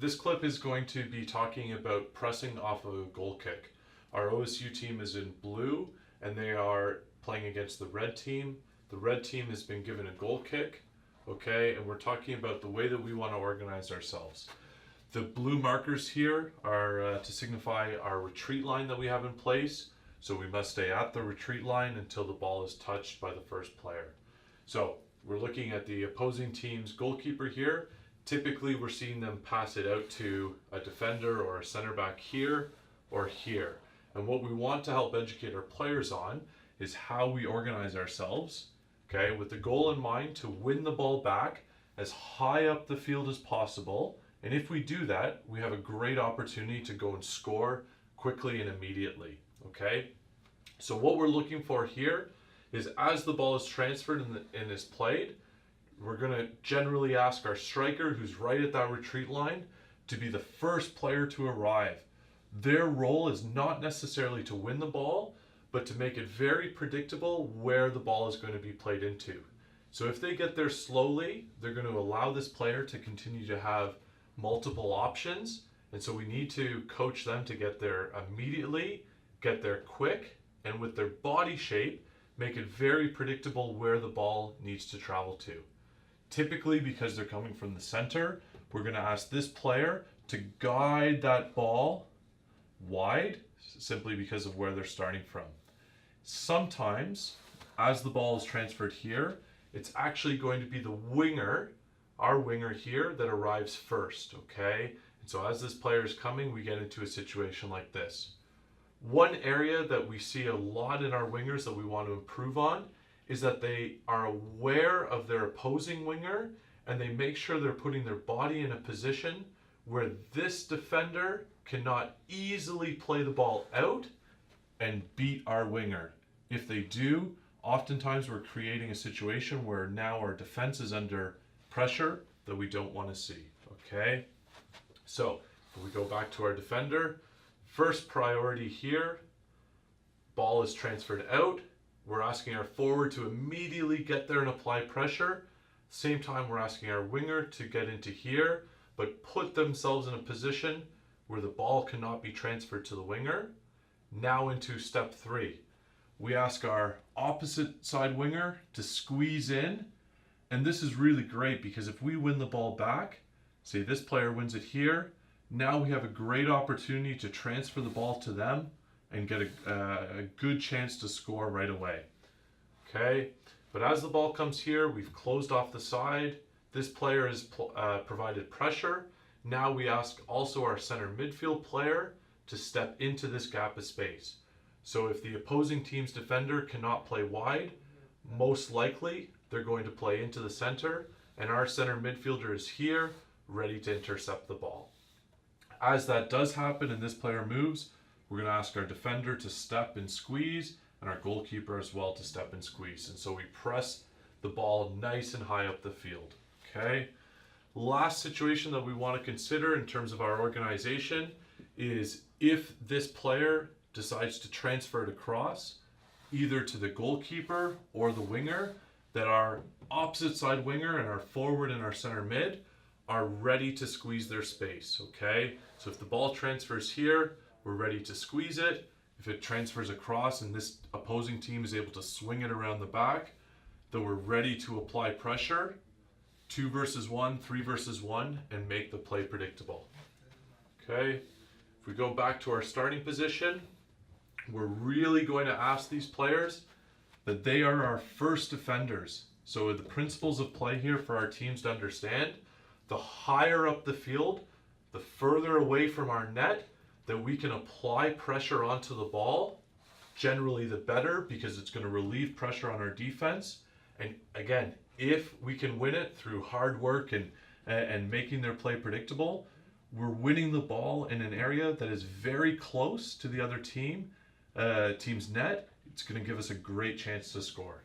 This clip is going to be talking about pressing off of a goal kick. Our OSU team is in blue and they are playing against the red team. The red team has been given a goal kick, okay? And we're talking about the way that we want to organize ourselves. The blue markers here are to signify our retreat line that we have in place. So we must stay at the retreat line until the ball is touched by the first player. So we're looking at the opposing team's goalkeeper here. Typically, we're seeing them pass it out to a defender or a center back here or here. And what we want to help educate our players on is how we organize ourselves, okay, with the goal in mind to win the ball back as high up the field as possible. And if we do that, we have a great opportunity to go and score quickly and immediately, okay? So what we're looking for here is as the ball is transferred and is played, we're going to generally ask our striker, who's right at that retreat line, to be the first player to arrive. Their role is not necessarily to win the ball, but to make it very predictable where the ball is going to be played into. So if they get there slowly, they're going to allow this player to continue to have multiple options. And so we need to coach them to get there immediately, get there quick, and with their body shape, make it very predictable where the ball needs to travel to. Typically, because they're coming from the center, we're going to ask this player to guide that ball wide, simply because of where they're starting from. Sometimes, as the ball is transferred here, it's actually going to be the winger, our winger here, that arrives first, okay? And so as this player is coming, we get into a situation like this. One area that we see a lot in our wingers that we want to improve on is that they are aware of their opposing winger and they make sure they're putting their body in a position where this defender cannot easily play the ball out and beat our winger. If they do, oftentimes we're creating a situation where now our defense is under pressure that we don't want to see, okay? So if we go back to our defender, first priority here, ball is transferred out. We're asking our forward to immediately get there and apply pressure. Same time, we're asking our winger to get into here, but put themselves in a position where the ball cannot be transferred to the winger. Now into step 3. We ask our opposite side winger to squeeze in. And this is really great because if we win the ball back, say this player wins it here, now we have a great opportunity to transfer the ball to them and get a good chance to score right away. Okay, but as the ball comes here, we've closed off the side. This player has provided pressure. Now we ask also our center midfield player to step into this gap of space. So if the opposing team's defender cannot play wide, most likely they're going to play into the center, and our center midfielder is here, ready to intercept the ball. As that does happen and this player moves, we're going to ask our defender to step and squeeze, and our goalkeeper as well to step and squeeze. And so we press the ball nice and high up the field. Okay. Last situation that we want to consider in terms of our organization is if this player decides to transfer it across, either to the goalkeeper or the winger, that our opposite side winger and our forward and our center mid are ready to squeeze their space, okay? So if the ball transfers here, we're ready to squeeze it. If it transfers across and this opposing team is able to swing it around the back, then we're ready to apply pressure, 2 versus 1, 3 versus 1, and make the play predictable. Okay, if we go back to our starting position, we're really going to ask these players that they are our first defenders. So the principles of play here for our teams to understand, the higher up the field, the further away from our net that we can apply pressure onto the ball, generally the better, because it's going to relieve pressure on our defense. And again, if we can win it through hard work and making their play predictable, we're winning the ball in an area that is very close to the other team's net. It's going to give us a great chance to score.